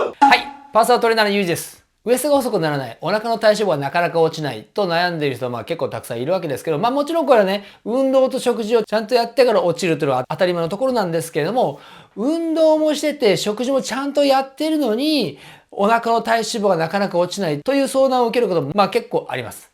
はい、パーソナルトレーナーのゆうじです。ウエストが細くならない、お腹の体脂肪がなかなか落ちないと悩んでいる人は結構たくさんいるわけですけど、もちろんこれはね、運動と食事をちゃんとやってから落ちるというのは当たり前のところなんですけれども、運動もしてて食事もちゃんとやってるのに、お腹の体脂肪がなかなか落ちないという相談を受けることも結構あります。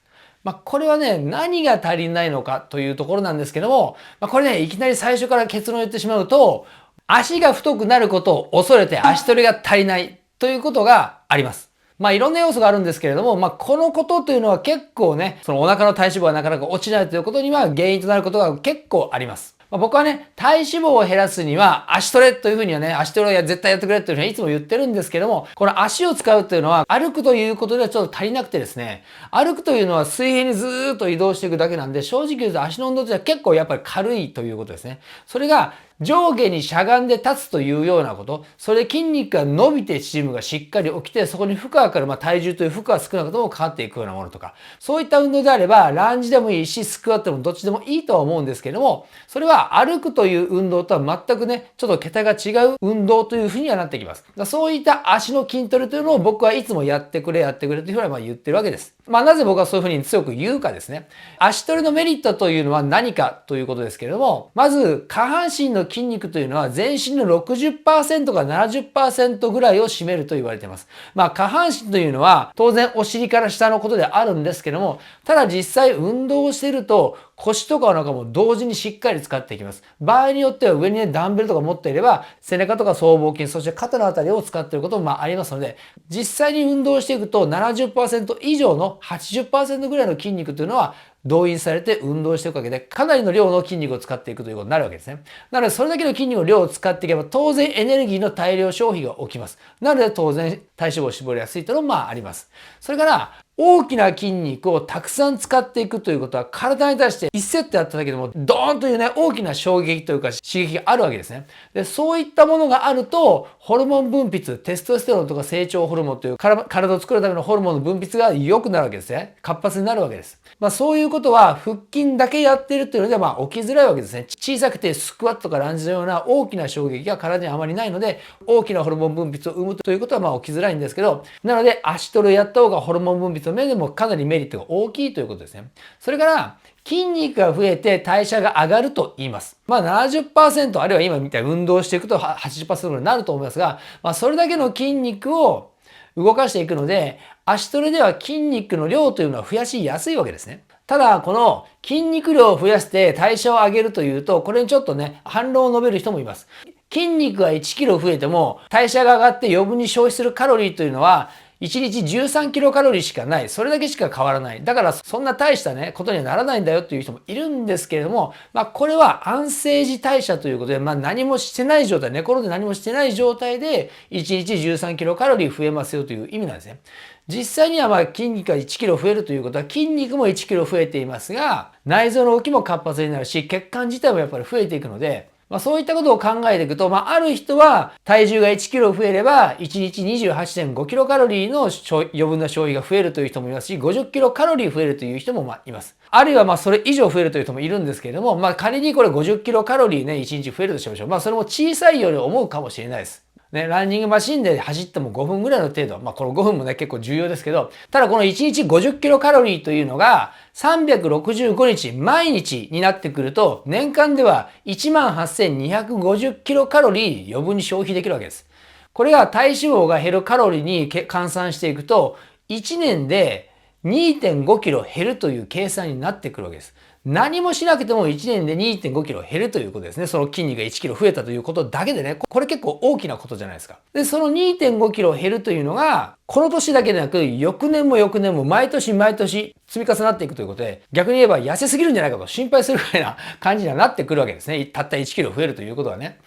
これはね、何が足りないのかというところなんですけども、これね、いきなり最初から結論を言ってしまうと、足が太くなることを恐れて足トレが足りないということがあります。いろんな要素があるんですけれども、このことというのは結構ね、そのお腹の体脂肪がなかなか落ちないということには原因となることが結構あります。僕はね、体脂肪を減らすには足トレというふうにはね、足トレは絶対やってくれというふうにいつも言ってるんですけども、この足を使うというのは歩くということではちょっと足りなくてですね、歩くというのは水平にずーっと移動していくだけなんで、正直言うと足の運動としては結構やっぱり軽いということですね。それが上下にしゃがんで立つというようなこと、それで筋肉が伸びて縮むがしっかり起きて、そこに負荷がかかる、体重という負荷が少なくともかかっていくようなものとか、そういった運動であれば、ランジでもいいし、スクワットでもどっちでもいいとは思うんですけれども、それは歩くという運動とは全くね、ちょっと桁が違う運動というふうにはなってきます。そういった足の筋トレというのを僕はいつもやってくれというふうに言ってるわけです。なぜ僕はそういうふうに強く言うかですね。足トレのメリットというのは何かということですけれども、まず下半身の筋肉というのは全身の 60% から 70% ぐらいを占めると言われています。下半身というのは当然お尻から下のことであるんですけども、ただ実際運動をしていると腰とかお腹も同時にしっかり使っていきます。場合によっては上にね、ダンベルとか持っていれば背中とか僧帽筋、そして肩のあたりを使っていることもありますので、実際に運動していくと 70% 以上の 80% ぐらいの筋肉というのは動員されて運動していくわけで、かなりの量の筋肉を使っていくということになるわけですね。なので、それだけの筋肉の量を使っていけば、当然エネルギーの大量消費が起きます。なので、当然体脂肪を絞りやすいというのもあります。それから、大きな筋肉をたくさん使っていくということは、体に対して1セットやっただけでもドーンというね、大きな衝撃というか刺激があるわけですね。で、そういったものがあると、ホルモン分泌、テストステロンとか成長ホルモンという体を作るためのホルモンの分泌が良くなるわけですね。活発になるわけです。そういうことは腹筋だけやっているというのでは起きづらいわけですね。小さくてスクワットとかランジのような大きな衝撃が体にあまりないので、大きなホルモン分泌を生むということは起きづらいんですけど、なので足トレをやった方がホルモン分泌の面でもかなりメリットが大きいということですね。それから筋肉が増えて代謝が上がると言います。70% あるいは今みたいに運動していくと 80% ぐらいになると思いますが、それだけの筋肉を動かしていくので、足トレでは筋肉の量というのは増やしやすいわけですね。ただ、この筋肉量を増やして代謝を上げるというと、これにちょっとね、反論を述べる人もいます。筋肉が1キロ増えても、代謝が上がって余分に消費するカロリーというのは、1日13キロカロリーしかない。それだけしか変わらない。だからそんな大したね、ことにはならないんだよっていう人もいるんですけれども、これは安静時代謝ということで、何もしてない状態、寝転んで何もしてない状態で、1日13キロカロリー増えますよという意味なんですね。実際には筋肉が1キロ増えるということは、筋肉も1キロ増えていますが、内臓の動きも活発になるし、血管自体もやっぱり増えていくので、そういったことを考えていくと、ある人は体重が1キロ増えれば、1日 28.5 キロカロリーの余分な消費が増えるという人もいますし、50キロカロリー増えるという人もいます。あるいはそれ以上増えるという人もいるんですけれども、仮にこれ50キロカロリーね、1日増えるとしましょう。それも小さいように思うかもしれないです。ね、ランニングマシンで走っても5分ぐらいの程度。この5分もね、結構重要ですけど、ただこの1日50キロカロリーというのが365日毎日になってくると、年間では 18,250 キロカロリー余分に消費できるわけです。これが体脂肪が減るカロリーに換算していくと、1年で 2.5 キロ減るという計算になってくるわけです。何もしなくても1年で 2.5 キロ減るということですね。その筋肉が1キロ増えたということだけでね、これ結構大きなことじゃないですか。で、その 2.5 キロ減るというのが、この年だけでなく、翌年も翌年も毎年毎年積み重なっていくということで、逆に言えば痩せすぎるんじゃないかと心配するぐらいな感じにはなってくるわけですね。たった1キロ増えるということはね。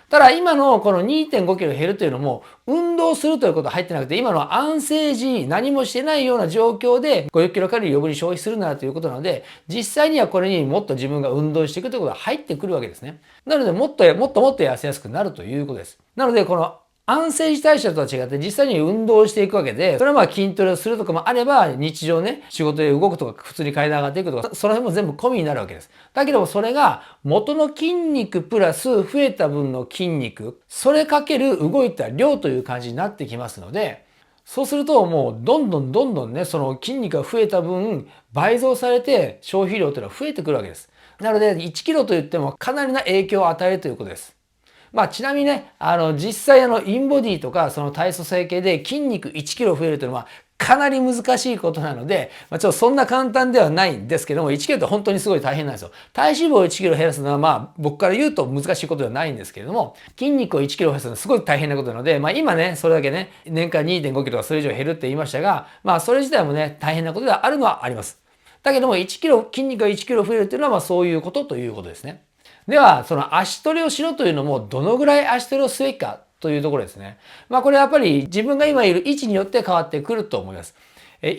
ただ今のこの 2.5 キロ減るというのも運動するということは入ってなくて、今の安静時何もしてないような状況で50キロカロリー余分に消費するならということなので、実際にはこれにもっと自分が運動していくということが入ってくるわけですね。なのでもっと痩せやすくなるということです。なのでこの安静時代謝とは違って実際に運動をしていくわけで、それはまあ筋トレをするとかもあれば、日常ね、仕事で動くとか、普通に階段上がっていくとか、その辺も全部込みになるわけです。だけどもそれが元の筋肉プラス増えた分の筋肉、それかける動いた量という感じになってきますので、そうするともうどんどんね、その筋肉が増えた分、倍増されて消費量というのは増えてくるわけです。なので1キロといってもかなりな影響を与えるということです。まあちなみにね、実際インボディとかその体組成計で筋肉1キロ増えるというのはかなり難しいことなので、ちょっとそんな簡単ではないんですけども、1キロって本当にすごい大変なんですよ。体脂肪を1キロ減らすのはまあ僕から言うと難しいことではないんですけれども、筋肉を1キロ減らすのはすごい大変なことなので、まあ今ね、それだけね、年間 2.5 キロとかそれ以上減るって言いましたが、まあそれ自体もね、大変なことではあるのはあります。だけども1キロ、筋肉が1キロ増えるっていうのはまあそういうことということですね。では、その足トレをしろというのも、どのぐらい足トレをすべきかというところですね。まあこれやっぱり自分が今いる位置によって変わってくると思います。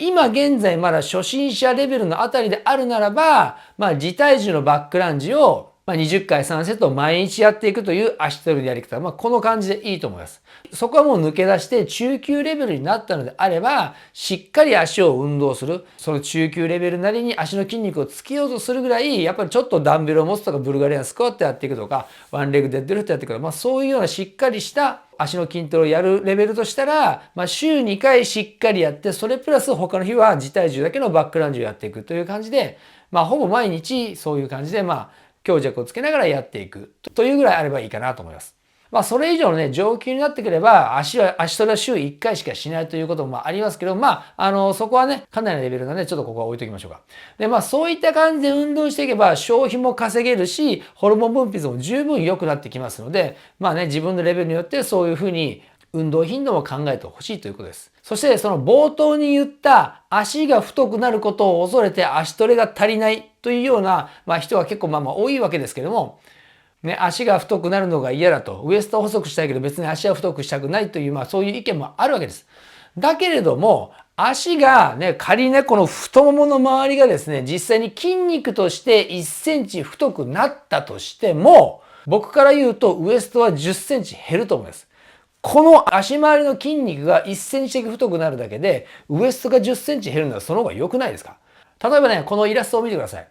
今現在まだ初心者レベルのあたりであるならば、まあ自体重のバックランジを20回3セットを毎日やっていくという足トレのやり方。まあこの感じでいいと思います。そこはもう抜け出して中級レベルになったのであれば、しっかり足を運動する。その中級レベルなりに足の筋肉をつけようとするぐらい、やっぱりちょっとダンベルを持つとか、ブルガリアンスクワットやっていくとか、ワンレグデッドリフトやっていくとか、まあそういうようなしっかりした足の筋トレをやるレベルとしたら、まあ週2回しっかりやって、それプラス他の日は自体重だけのバックランジをやっていくという感じで、まあほぼ毎日そういう感じで、まあ強弱をつけながらやっていくというぐらいあればいいかなと思います。まあそれ以上のね、上級になってくれば、足トレは週1回しかしないということもありますけど、まあ、そこはね、かなりのレベルなんで、ちょっとここは置いときましょうか。で、まあそういった感じで運動していけば、消費も稼げるし、ホルモン分泌も十分良くなってきますので、まあね、自分のレベルによってそういうふうに運動頻度も考えてほしいということです。そしてその冒頭に言った足が太くなることを恐れて足トレが足りないというような、人が結構多いわけですけども、ね、足が太くなるのが嫌だと。ウエストを細くしたいけど別に足は太くしたくないという、そういう意見もあるわけです。だけれども、足がね、仮にね、この太ももの周りがですね、実際に筋肉として1センチ太くなったとしても、僕から言うとウエストは10センチ減ると思います。この足回りの筋肉が1センチだけ太くなるだけで、ウエストが10センチ減るのはその方が良くないですか？例えばね、このイラストを見てください。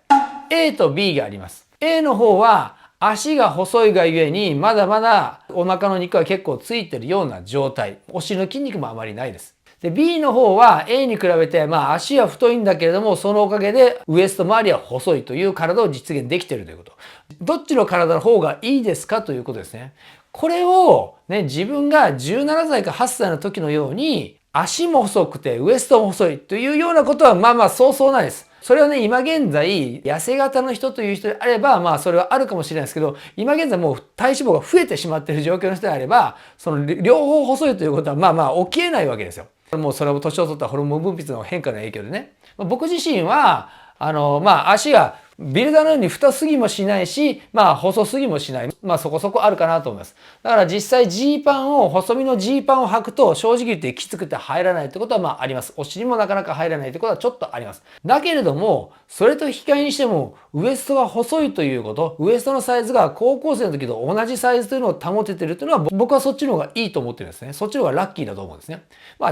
A と B があります。A の方は足が細いがゆえに、まだまだお腹の肉は結構ついてるような状態。お尻の筋肉もあまりないです。で、B の方は A に比べて、足は太いんだけれども、そのおかげでウエスト周りは細いという体を実現できているということ。どっちの体の方がいいですかということですね。これをね、自分が17歳か8歳の時のように、足も細くてウエストも細いというようなことはそうそうないです。それはね、今現在、痩せ型の人という人であれば、それはあるかもしれないですけど、今現在もう体脂肪が増えてしまっている状況の人であれば、その両方細いということは、起きえないわけですよ。もうそれも年を取ったホルモン分泌の変化の影響でね。僕自身は、足がビルダーのように太すぎもしないし、細すぎもしない。そこそこあるかなと思います。だから実際ジーパンを、細身のジーパンを履くと正直言ってきつくて入らないってことはあります。お尻もなかなか入らないってことはちょっとあります。だけれども、それと引き換えにしても、ウエストが細いということ、ウエストのサイズが高校生の時と同じサイズというのを保ててるというのは、僕はそっちの方がいいと思ってるんですね。そっちの方がラッキーだと思うんですね。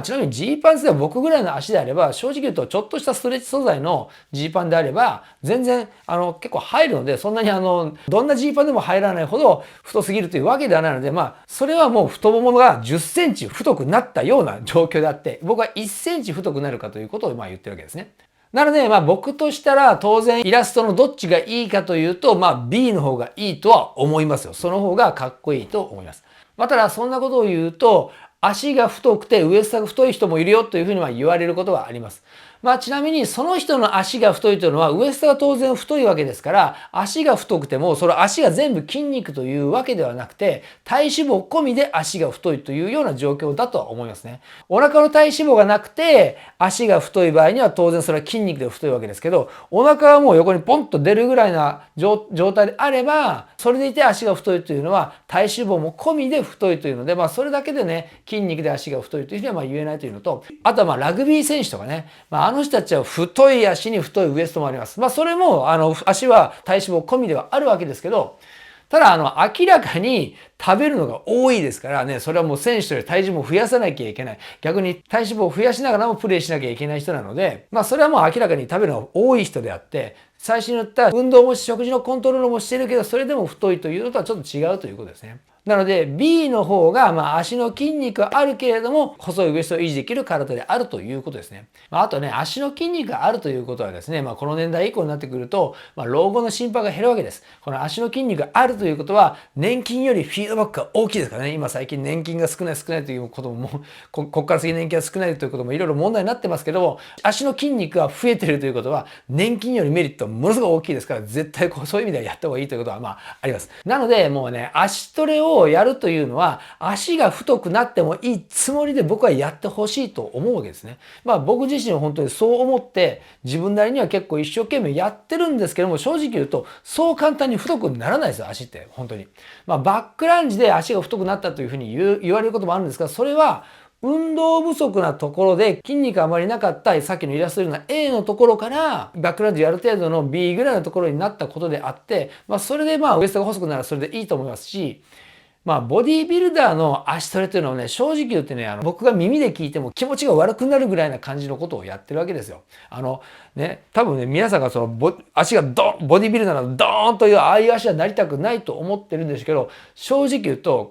ちなみにジーパンでは僕ぐらいの足であれば、正直言うとちょっとしたストレッチ素材のジーパンであれば、全然結構入るので、そんなにどんなジーパンでも入らないほど太すぎるというわけではないので、それはもう太ももが10センチ太くなったような状況であって、僕は1センチ太くなるかということを言ってるわけですね。なので、僕としたら当然イラストのどっちがいいかというと、B の方がいいとは思いますよ。その方がかっこいいと思います。ただそんなことを言うと、足が太くてウエストが太い人もいるよというふうに言われることはあります。ちなみにその人の足が太いというのはウエストが当然太いわけですから、足が太くてもその足が全部筋肉というわけではなくて、体脂肪込みで足が太いというような状況だとは思いますね。お腹の体脂肪がなくて足が太い場合には当然それは筋肉で太いわけですけど、お腹はもう横にポンと出るぐらいな状態であれば、それでいて足が太いというのは体脂肪も込みで太いというので、それだけでね、筋肉で足が太いというふうには言えないというのと、あとはラグビー選手とかね、あの人たちは太い足に太いウエストもあります。それも足は体脂肪込みではあるわけですけど、ただ、明らかに食べるのが多いですからね、それはもう選手として体重も増やさなきゃいけない。逆に体脂肪を増やしながらもプレーしなきゃいけない人なので、それはもう明らかに食べるのが多い人であって、最初に言った運動も食事のコントロールもしてるけど、それでも太いというのとはちょっと違うということですね。なので B の方が足の筋肉はあるけれども細いウエストを維持できる体であるということですね。あとね、足の筋肉があるということはですね、この年代以降になってくると、老後の心配が減るわけです。この足の筋肉があるということは年金よりフィードバックが大きいですからね。今最近年金が少ないということもここから先年金が少ないということもいろいろ問題になってますけども、足の筋肉が増えてるということは年金よりメリットはものすごく大きいですから、絶対そういう意味ではやった方がいいということはあります。なのでもうね、足トレをやるというのは足が太くなってもいいつもりで僕はやってほしいと思うわけですね。僕自身は本当にそう思って自分なりには結構一生懸命やってるんですけども、正直言うとそう簡単に太くならないですよ、足って本当に。バックランジで足が太くなったというふうに言われることもあるんですが、それは運動不足なところで筋肉あまりなかったさっきのイラストのような A のところからバックランジある程度の B ぐらいのところになったことであって、それでウエストが細くならそれでいいと思いますし、ボディービルダーの足トレというのはね、正直言ってね、僕が耳で聞いても気持ちが悪くなるぐらいな感じのことをやってるわけですよ。多分ね、皆さんが足がボディービルダーのドーンというああいう足はなりたくないと思ってるんですけど、正直言うと、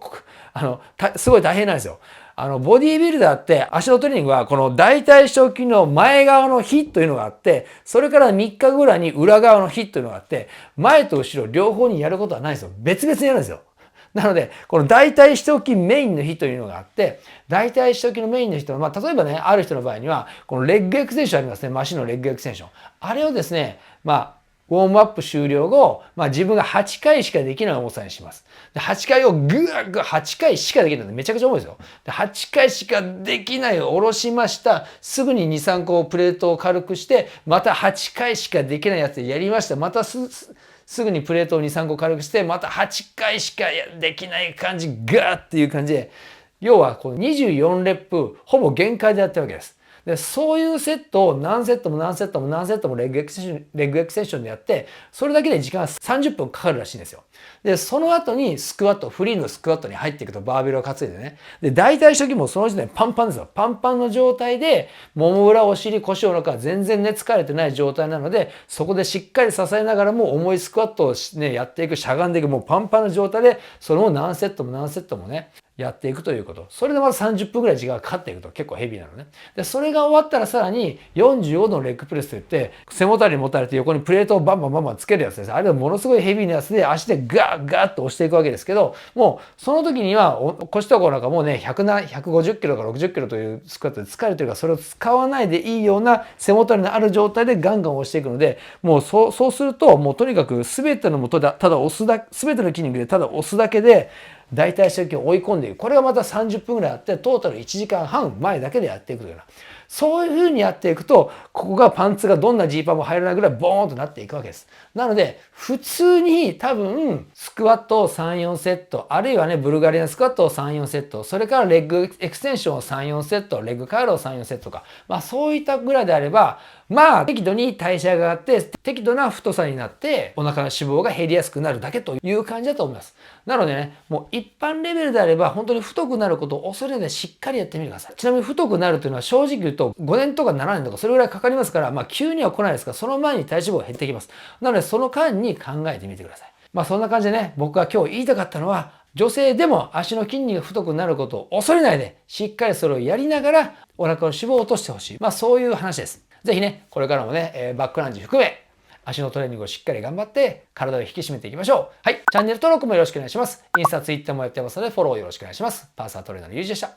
すごい大変なんですよ。ボディービルダーって足のトレーニングはこの大腿四頭筋の前側の比というのがあって、それから3日後ぐらいに裏側の比というのがあって、前と後ろ両方にやることはないんですよ。別々にやるんですよ。なので、この大腿四頭筋メインの日というのがあって、大腿四頭筋のメインの日と、例えばね、ある人の場合には、このレッグエクステンションありますね。足のレッグエクステンション。あれをですね、ウォームアップ終了後、自分が8回しかできない重さにします。で、8回を8回しかできないのでめちゃくちゃ重いですよ。で、8回しかできないを下ろしました。すぐに2、3個プレートを軽くして、また8回しかできないやつでやりました。またすぐにプレートを2、3個軽くして、また8回しかできない感じ、ガーっていう感じで、要はこの24レップ、ほぼ限界でやってるわけです。で、そういうセットを何セットも何セットも何セットもレッグエクステンションでやって、それだけで時間が30分かかるらしいんですよ。で、その後にスクワット、フリーのスクワットに入っていくとバーベルを担いでね。で、大腿四頭筋もその時点でパンパンですよ。パンパンの状態で、もも裏、お尻、腰、お腹は全然ね、疲れてない状態なので、そこでしっかり支えながらも重いスクワットをね、やっていく、しゃがんでいく、もうパンパンの状態で、それを何セットも何セットもね、やっていくということ。それでまず30分ぐらい時間がかかっていくと結構ヘビーなのね。で、それが終わったらさらに45度のレッグプレスといって、背もたれに持たれて横にプレートをバンバンバンバンつけるやつです。あれはものすごいヘビーなやつで足でガーガーッと押していくわけですけど、もうその時には腰とかなんかもうね、150キロから60キロというスクワットで疲れてるから、それを使わないでいいような背もたれのある状態でガンガン押していくので、もうそうすると、もうとにかく全ての元でただ押す全ての筋肉でただ押すだけで、大腿四頭筋を追い込んでいく。これがまた30分ぐらいあって、トータル1時間半前だけでやっていくというような。そういう風にやっていくと、ここがパンツがどんなジーパンも入らないぐらいボーンとなっていくわけです。なので、普通に多分、スクワットを3、4セット、あるいはね、ブルガリアンスクワットを3、4セット、それからレッグエクステンションを3、4セット、レッグカールを3、4セットか。そういったぐらいであれば、適度に代謝が上がって、適度な太さになって、お腹の脂肪が減りやすくなるだけという感じだと思います。なのでね、もう一般レベルであれば、本当に太くなることを恐れないでしっかりやってみてください。ちなみに太くなるというのは正直言うと、5年とか7年とかそれぐらいかかりますから、急には来ないですから、その前に体脂肪が減ってきます。なので、その間に考えてみてください。そんな感じでね、僕が今日言いたかったのは、女性でも足の筋肉が太くなることを恐れないで、しっかりそれをやりながら、お腹の脂肪を落としてほしい。そういう話です。ぜひね、これからもね、バックランジ含め、足のトレーニングをしっかり頑張って、体を引き締めていきましょう。はい。チャンネル登録もよろしくお願いします。インスタ、ツイッターもやってますので、フォローよろしくお願いします。パーソナルトレーナーのゆうじでした。